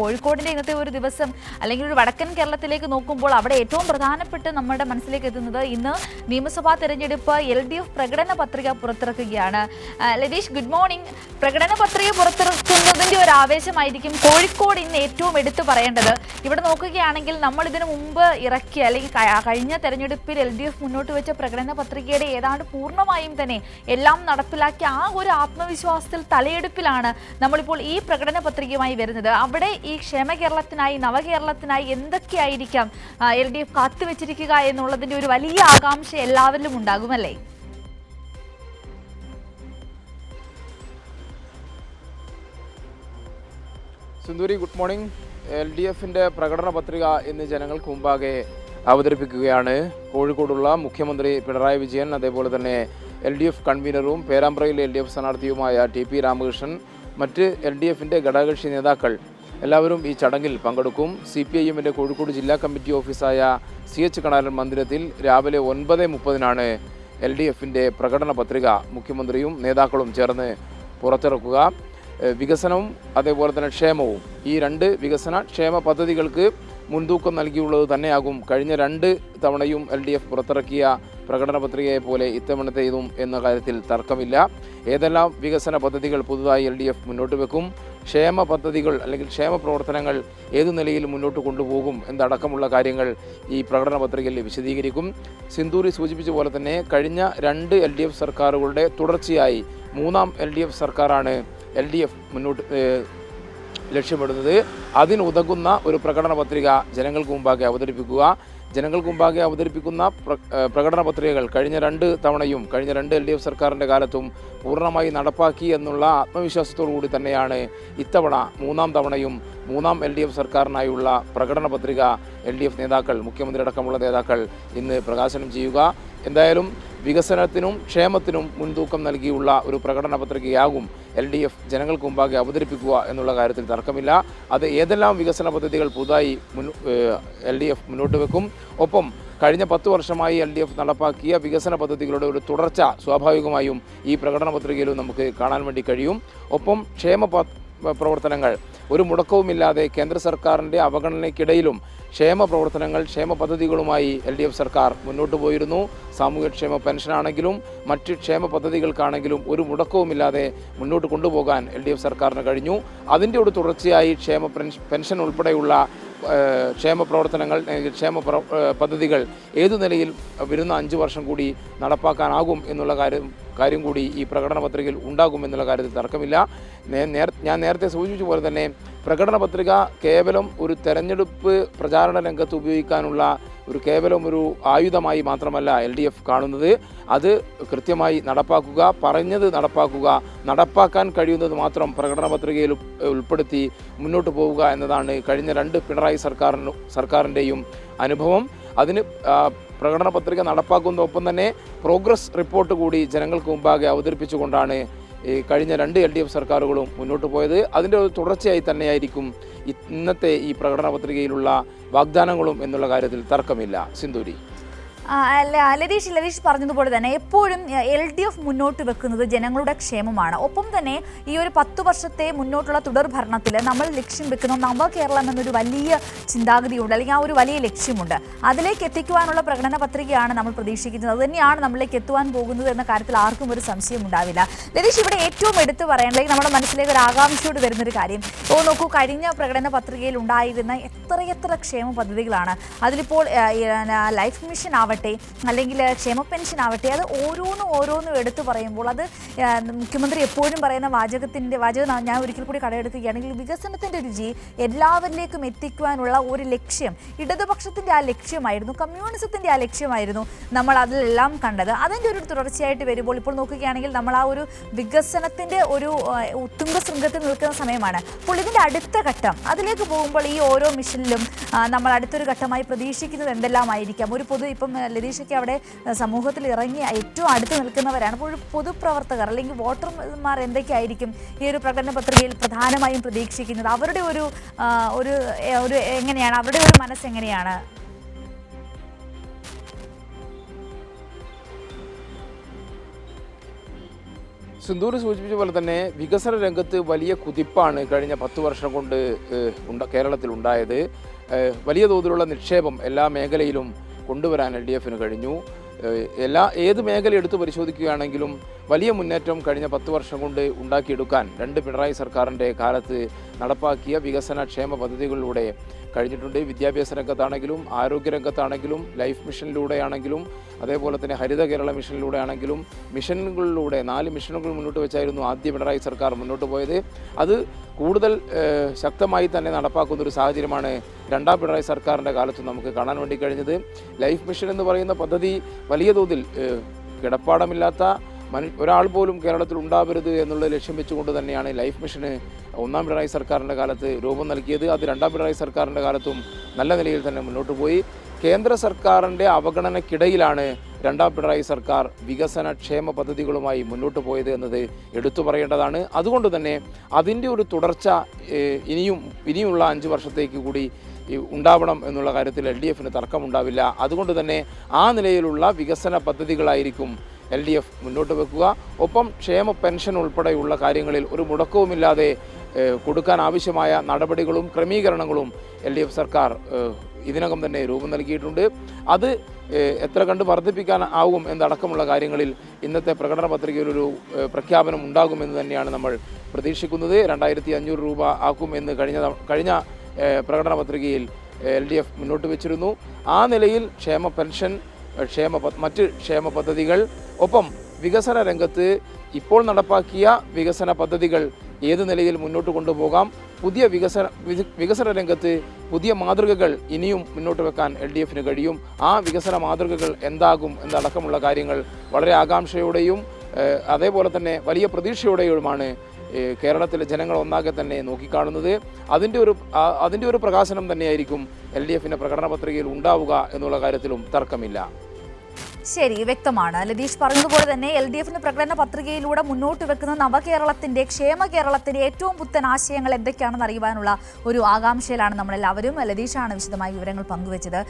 കോഴിക്കോടിൻ്റെ ഇന്നത്തെ ഒരു ദിവസം അല്ലെങ്കിൽ ഒരു വടക്കൻ കേരളത്തിലേക്ക് നോക്കുമ്പോൾ അവിടെ ഏറ്റവും പ്രധാനപ്പെട്ട് നമ്മുടെ മനസ്സിലേക്ക് എത്തുന്നത് ഇന്ന് നിയമസഭാ തെരഞ്ഞെടുപ്പ് LDF പ്രകടന പത്രിക പുറത്തിറക്കുകയാണ്. Latheesh, good morning. പ്രകടന പത്രിക പുറത്തിറക്കുന്നതിൻ്റെ ഒരു ആവേശമായിരിക്കും കോഴിക്കോട് ഇന്ന് ഏറ്റവും എടുത്തു പറയേണ്ടത്. ഇവിടെ നോക്കുകയാണെങ്കിൽ നമ്മൾ ഇതിനു മുമ്പ് ഇറക്കിയ അല്ലെങ്കിൽ കഴിഞ്ഞ തെരഞ്ഞെടുപ്പിൽ LDF മുന്നോട്ട് വെച്ച പ്രകടന പത്രികയുടെ ഏതാണ്ട് പൂർണ്ണമായും തന്നെ എല്ലാം നടപ്പിലാക്കിയ ആ ഒരു ആത്മവിശ്വാസത്തിൽ തലയെടുപ്പിലാണ് നമ്മളിപ്പോൾ ഈ പ്രകടന പത്രികയുമായി വരുന്നത്. അവിടെ ഈ ക്ഷേമ കേരളത്തിനായി നവകേരളത്തിനായി എന്തൊക്കെയായിരിക്കാം LDF കാത്തുവെച്ചിരിക്കുക എന്നുള്ളതിൻ്റെ ഒരു വലിയ ആകാംക്ഷ എല്ലാവരിലും ഉണ്ടാകുമല്ലേ? സുന്ദരി, ഗുഡ് മോർണിംഗ്. LDFിൻ്റെ പ്രകടന പത്രിക ഇന്ന് ജനങ്ങൾക്ക് മുമ്പാകെ അവതരിപ്പിക്കുകയാണ് കോഴിക്കോടുള്ള മുഖ്യമന്ത്രി പിണറായി വിജയൻ, അതേപോലെ തന്നെ LDF കൺവീനറും പേരാമ്പ്രയിലെ LDF സ്ഥാനാർത്ഥിയുമായ TP രാമകൃഷ്ണൻ, മറ്റ് LDFിൻ്റെ ഘടകകക്ഷി നേതാക്കൾ എല്ലാവരും ഈ ചടങ്ങിൽ പങ്കെടുക്കും. CPIMൻ്റെ കോഴിക്കോട് ജില്ലാ കമ്മിറ്റി ഓഫീസായ CH കണാരൻ മന്ദിരത്തിൽ രാവിലെ 9:30 LDFിൻ്റെ പ്രകടന പത്രിക മുഖ്യമന്ത്രിയും നേതാക്കളും ചേർന്ന് പുറത്തിറക്കുക. വികസനവും അതേപോലെ തന്നെ ക്ഷേമവും, ഈ രണ്ട് വികസന ക്ഷേമ പദ്ധതികൾക്ക് മുൻതൂക്കം നൽകിയുള്ളത് തന്നെയാകും കഴിഞ്ഞ 2 തവണയും LDF പുറത്തിറക്കിയ പ്രകടന പത്രികയെ പോലെ ഇത്തവണത്തേതും എന്ന കാര്യത്തിൽ തർക്കമില്ല. ഏതെല്ലാം വികസന പദ്ധതികൾ പുതുതായി LDF മുന്നോട്ട് വെക്കും, ക്ഷേമ പദ്ധതികൾ അല്ലെങ്കിൽ ക്ഷേമ പ്രവർത്തനങ്ങൾ ഏതു നിലയിൽ മുന്നോട്ട് കൊണ്ടുപോകും എന്നടക്കമുള്ള കാര്യങ്ങൾ ഈ പ്രകടന പത്രികയിൽ വിശദീകരിക്കും. സിന്ദൂരി സൂചിപ്പിച്ച പോലെ തന്നെ കഴിഞ്ഞ 2 LDF സർക്കാരുകളുടെ തുടർച്ചയായി 3ാം LDF സർക്കാരാണ് LDF മുന്നോട്ട് ലക്ഷ്യമിടുന്നത്. അതിനുതകുന്ന ഒരു പ്രകടന പത്രിക ജനങ്ങൾക്ക് മുമ്പാകെ അവതരിപ്പിക്കുക. ജനങ്ങൾക്ക് മുമ്പാകെ അവതരിപ്പിക്കുന്ന പ്രകടന പത്രികകൾ കഴിഞ്ഞ 2 തവണയും കഴിഞ്ഞ 2 LDF സർക്കാരിൻ്റെ കാലത്തും പൂർണ്ണമായി നടപ്പാക്കി എന്നുള്ള ആത്മവിശ്വാസത്തോടു കൂടി തന്നെയാണ് ഇത്തവണ 3ാം തവണയും 3ാം LDF സർക്കാരിനായുള്ള പ്രകടന പത്രിക LDF നേതാക്കൾ, മുഖ്യമന്ത്രി അടക്കമുള്ള നേതാക്കൾ ഇന്ന് പ്രകാശനം ചെയ്യുക. എന്തായാലും വികസനത്തിനും ക്ഷേമത്തിനും മുൻതൂക്കം നൽകിയുള്ള ഒരു പ്രകടന പത്രികയാകും LDF ജനങ്ങൾക്ക് മുമ്പാകെ അവതരിപ്പിക്കുക എന്നുള്ള കാര്യത്തിൽ തർക്കമില്ല. അത് ഏതെല്ലാം വികസന പദ്ധതികൾ പുതുതായി LDF മുന്നോട്ട് വെക്കും, ഒപ്പം കഴിഞ്ഞ 10 വർഷമായി LDF നടപ്പാക്കിയ വികസന പദ്ധതികളുടെ ഒരു തുടർച്ച സ്വാഭാവികമായും ഈ പ്രകടന പത്രികയിലും നമുക്ക് കാണാൻ വേണ്ടി കഴിയും. ഒപ്പം ക്ഷേമ പ്രവർത്തനങ്ങൾ ഒരു മുടക്കവുമില്ലാതെ കേന്ദ്ര സർക്കാരിൻ്റെ അവഗണനയ്ക്കിടയിലും ക്ഷേമ പ്രവർത്തനങ്ങൾ, ക്ഷേമ പദ്ധതികളുമായി LDF സർക്കാർ മുന്നോട്ട് പോയിരുന്നു. സാമൂഹ്യക്ഷേമ പെൻഷനാണെങ്കിലും മറ്റ് ക്ഷേമ പദ്ധതികൾക്കാണെങ്കിലും ഒരു മുടക്കവുമില്ലാതെ മുന്നോട്ട് കൊണ്ടുപോകാൻ LDF സർക്കാരിന് കഴിഞ്ഞു. അതിൻ്റെ ഒരു തുടർച്ചയായി ക്ഷേമ പെൻഷൻ ഉൾപ്പെടെയുള്ള ക്ഷേമ പ്രവർത്തനങ്ങൾ, ക്ഷേമ പദ്ധതികൾ ഏതു നിലയിൽ വരുന്ന 5 വർഷം കൂടി നടപ്പാക്കാനാകും എന്നുള്ള കാര്യം കൂടി ഈ പ്രകടന പത്രികയിൽ ഉണ്ടാകും എന്നുള്ള കാര്യത്തിൽ തർക്കമില്ല. ഞാൻ നേരത്തെ സൂചിപ്പിച്ച പോലെ തന്നെ പ്രകടന പത്രിക കേവലം ഒരു തെരഞ്ഞെടുപ്പ് പ്രചാരണ രംഗത്ത് ഉപയോഗിക്കാനുള്ള കേവലം ഒരു ആയുധമായി മാത്രമല്ല LDF കാണുന്നത്. അത് കൃത്യമായി നടപ്പാക്കുക, പറഞ്ഞത് നടപ്പാക്കുക, നടപ്പാക്കാൻ കഴിയുന്നത് മാത്രം പ്രകടന പത്രികയിൽ ഉൾപ്പെടുത്തി മുന്നോട്ട് പോവുക എന്നതാണ് കഴിഞ്ഞ 2 പിണറായി സർക്കാരിൻ്റെയും അനുഭവം. അതിന് പ്രകടന പത്രിക നടപ്പാക്കുന്നതൊപ്പം തന്നെ പ്രോഗ്രസ് റിപ്പോർട്ട് കൂടി ജനങ്ങൾക്ക് മുമ്പാകെ അവതരിപ്പിച്ചുകൊണ്ടാണ് കഴിഞ്ഞ 2 LDF സർക്കാരുകളും മുന്നോട്ട് പോയത്. അതിൻ്റെ ഒരു തുടർച്ചയായി തന്നെയായിരിക്കും ഇന്നത്തെ ഈ പ്രകടന പത്രികയിലുള്ള വാഗ്ദാനങ്ങളും എന്നുള്ള കാര്യത്തിൽ തർക്കമില്ല. സിന്ദൂരി, ലതീഷ് പറഞ്ഞതുപോലെ തന്നെ എപ്പോഴും LDF മുന്നോട്ട് വെക്കുന്നത് ജനങ്ങളുടെ ക്ഷേമമാണ്. ഒപ്പം തന്നെ ഈ ഒരു 10 വർഷത്തെ മുന്നോട്ടുള്ള തുടർ ഭരണത്തിൽ നമ്മൾ ലക്ഷ്യം വെക്കുന്ന നവകേരളം എന്നൊരു വലിയ ചിന്താഗതിയുണ്ട്, അല്ലെങ്കിൽ ആ ഒരു വലിയ ലക്ഷ്യമുണ്ട്. അതിലേക്ക് എത്തിക്കുവാനുള്ള പ്രകടന പത്രികയാണ് നമ്മൾ പ്രതീക്ഷിക്കുന്നത്. അത് തന്നെയാണ് നമ്മളിലേക്ക് എത്തുവാൻ പോകുന്നത് എന്ന കാര്യത്തിൽ ആർക്കും ഒരു സംശയം ഉണ്ടാവില്ല. ലതീഷ്, ഇവിടെ ഏറ്റവും എടുത്തു പറയേണ്ടത് നമ്മുടെ മനസ്സിലേക്ക് ഒരു ആകാംക്ഷയോട് വരുന്നൊരു കാര്യം, നോക്കൂ, കഴിഞ്ഞ പ്രകടന പത്രികയിൽ ഉണ്ടായിരുന്ന എത്രയെത്ര ക്ഷേമ പദ്ധതികളാണ്. അതിലിപ്പോൾ ലൈഫ് മിഷൻ ആവട്ടെ അല്ലെങ്കിൽ ക്ഷേമ പെൻഷൻ ആവട്ടെ, അത് ഓരോന്നും എടുത്തു പറയുമ്പോൾ അത് മുഖ്യമന്ത്രി എപ്പോഴും പറയുന്ന വാചകം ഞാൻ ഒരിക്കൽ കൂടി കടയെടുക്കുകയാണെങ്കിൽ വികസനത്തിൻ്റെ രുചി എല്ലാവരിലേക്കും എത്തിക്കുവാനുള്ള ഒരു ലക്ഷ്യം ഇടതുപക്ഷത്തിൻ്റെ ആ ലക്ഷ്യമായിരുന്നു, കമ്മ്യൂണിസത്തിൻ്റെ ആ ലക്ഷ്യമായിരുന്നു നമ്മൾ അതിലെല്ലാം കണ്ടത്. അതിൻ്റെ ഒരു തുടർച്ചയായിട്ട് വരുമ്പോൾ ഇപ്പോൾ നോക്കുകയാണെങ്കിൽ നമ്മൾ ആ ഒരു വികസനത്തിൻ്റെ ഒരു ഉത്തുംഗ ശൃംഗത്തിൽ നിൽക്കുന്ന സമയമാണ്. അപ്പോൾ ഇതിൻ്റെ അടുത്ത ഘട്ടം അതിലേക്ക് പോകുമ്പോൾ ഈ ഓരോ മിഷനിലും നമ്മൾ അടുത്തൊരു ഘട്ടമായി പ്രതീക്ഷിക്കുന്നത് എന്തെല്ലാമായിരിക്കാം? ഒരു ഇപ്പം ലതീഷയ്ക്ക് അവിടെ സമൂഹത്തിൽ ഇറങ്ങി ഏറ്റവും അടുത്ത് നിൽക്കുന്നവരാണ്. അപ്പോൾ പൊതുപ്രവർത്തകർ അല്ലെങ്കിൽ വോട്ടർമാർ എന്തൊക്കെയായിരിക്കും ഈ ഒരു പ്രകടന പത്രികയിൽ പ്രധാനമായും പ്രതീക്ഷിക്കുന്നത്? അവരുടെ ഒരു എങ്ങനെയാണ്, അവരുടെ ഒരു മനസ്സെങ്ങനെയാണ്? സിന്ധൂർ സൂചിപ്പിച്ച പോലെ തന്നെ വികസന രംഗത്ത് വലിയ കുതിപ്പാണ് കഴിഞ്ഞ 10 വർഷം കൊണ്ട് കേരളത്തിൽ ഉണ്ടായത്. വലിയ തോതിലുള്ള നിക്ഷേപം എല്ലാ മേഖലയിലും കൊണ്ടുവരാൻ LDF കഴിഞ്ഞു. ഏത് മേഖല എടുത്ത് പരിശോധിക്കുകയാണെങ്കിലും വലിയ മുന്നേറ്റം കഴിഞ്ഞ 10 വർഷം കൊണ്ട് ഉണ്ടാക്കിയെടുക്കാൻ പിണറായി സർക്കാരിൻ്റെ കാലത്ത് നടപ്പാക്കിയ വികസന ക്ഷേമ പദ്ധതികളിലൂടെ കഴിഞ്ഞിട്ടുണ്ട്. വിദ്യാഭ്യാസ രംഗത്താണെങ്കിലും ആരോഗ്യരംഗത്താണെങ്കിലും ലൈഫ് മിഷനിലൂടെയാണെങ്കിലും അതേപോലെ തന്നെ ഹരിത കേരള മിഷനിലൂടെ ആണെങ്കിലും മിഷനുകളിലൂടെ 4 മിഷനുകൾ മുന്നോട്ട് വെച്ചായിരുന്നു ആദ്യ പിണറായി സർക്കാർ മുന്നോട്ട് പോയത്. അത് കൂടുതൽ ശക്തമായി തന്നെ നടപ്പാക്കുന്ന ഒരു സാഹചര്യമാണ് രണ്ടാം പിണറായി സർക്കാരിൻ്റെ കാലത്ത് നമുക്ക് കാണാൻ വേണ്ടി കഴിഞ്ഞത്. ലൈഫ് മിഷൻ എന്ന് പറയുന്ന പദ്ധതി വലിയ തോതിൽ കിടപ്പാടമില്ലാത്ത ഒരാൾ പോലും കേരളത്തിൽ ഉണ്ടാവരുത് എന്നുള്ള ലക്ഷ്യം വെച്ചുകൊണ്ട് തന്നെയാണ് ലൈഫ് മിഷന് ഒന്നാം പിണറായി സർക്കാരിൻ്റെ കാലത്ത് രൂപം നൽകിയത്. അത് രണ്ടാം പിണറായി സർക്കാരിൻ്റെ കാലത്തും നല്ല നിലയിൽ തന്നെ മുന്നോട്ട് പോയി. കേന്ദ്ര സർക്കാരിൻ്റെ അവഗണനയ്ക്കിടയിലാണ് രണ്ടാം പിണറായി സർക്കാർ വികസന ക്ഷേമ പദ്ധതികളുമായി മുന്നോട്ട് പോയത് എന്നത് എടുത്തു പറയേണ്ടതാണ്. അതുകൊണ്ട് തന്നെ അതിൻ്റെ ഒരു തുടർച്ച ഇനിയുള്ള 5 വർഷത്തേക്ക് കൂടി ഉണ്ടാവണം എന്നുള്ള കാര്യത്തിൽ LDF തർക്കമുണ്ടാവില്ല. അതുകൊണ്ട് തന്നെ ആ നിലയിലുള്ള വികസന പദ്ധതികളായിരിക്കും LDF മുന്നോട്ട് വെക്കുക. ഒപ്പം ക്ഷേമ പെൻഷൻ ഉൾപ്പെടെയുള്ള കാര്യങ്ങളിൽ ഒരു മുടക്കവുമില്ലാതെ കൊടുക്കാൻ ആവശ്യമായ നടപടികളും ക്രമീകരണങ്ങളും LDF സർക്കാർ ഇതിനകം തന്നെ രൂപം നൽകിയിട്ടുണ്ട്. അത് എത്ര കണ്ട് വർദ്ധിപ്പിക്കാൻ ആവും എന്നടക്കമുള്ള കാര്യങ്ങളിൽ ഇന്നത്തെ പ്രകടന പത്രികയിലൊരു പ്രഖ്യാപനം ഉണ്ടാകുമെന്ന് തന്നെയാണ് നമ്മൾ പ്രതീക്ഷിക്കുന്നത്. 2500 രൂപ ആക്കുമെന്ന് കഴിഞ്ഞ പ്രകടന പത്രികയിൽ LDF മുന്നോട്ട് വെച്ചിരുന്നു. ആ നിലയിൽ ക്ഷേമ പെൻഷൻ, മറ്റ് ക്ഷേമ പദ്ധതികൾ, ഒപ്പം വികസന രംഗത്ത് ഇപ്പോൾ നടപ്പാക്കിയ വികസന പദ്ധതികൾ ഏത് നിലയിൽ മുന്നോട്ട് കൊണ്ടുപോകാം, പുതിയ വികസന രംഗത്ത് പുതിയ മാതൃകകൾ ഇനിയും മുന്നോട്ട് വെക്കാൻ LDF കഴിയും. ആ വികസന മാതൃകകൾ എന്താകും എന്നടക്കമുള്ള കാര്യങ്ങൾ വളരെ ആകാംക്ഷയോടെയും അതേപോലെ തന്നെ വലിയ പ്രതീക്ഷയോടെയുമാണ് കേരളത്തിലെ ജനങ്ങൾ ഒന്നാകെ തന്നെ നോക്കിക്കാണുന്നത്. അതിൻ്റെ ഒരു പ്രകാശനം തന്നെയായിരിക്കും LDF പ്രകടന പത്രികയിൽ ഉണ്ടാവുക എന്നുള്ള കാര്യത്തിലും തർക്കമില്ല. ശരി, വ്യക്തമാണ്. ലതീഷ് പറഞ്ഞതുപോലെ തന്നെ LDF പ്രകടന പത്രികയിലൂടെ മുന്നോട്ട് വെക്കുന്ന നവകേരളത്തിന്റെ, ക്ഷേമ കേരളത്തിന്റെ ഏറ്റവും പുത്തൻ ആശയങ്ങൾ എന്തൊക്കെയാണെന്ന് അറിയുവാനുള്ള ഒരു ആകാംക്ഷയിലാണ് നമ്മളെല്ലാവരും. ലതീഷാണ് വിശദമായി വിവരങ്ങൾ പങ്കുവച്ചത്.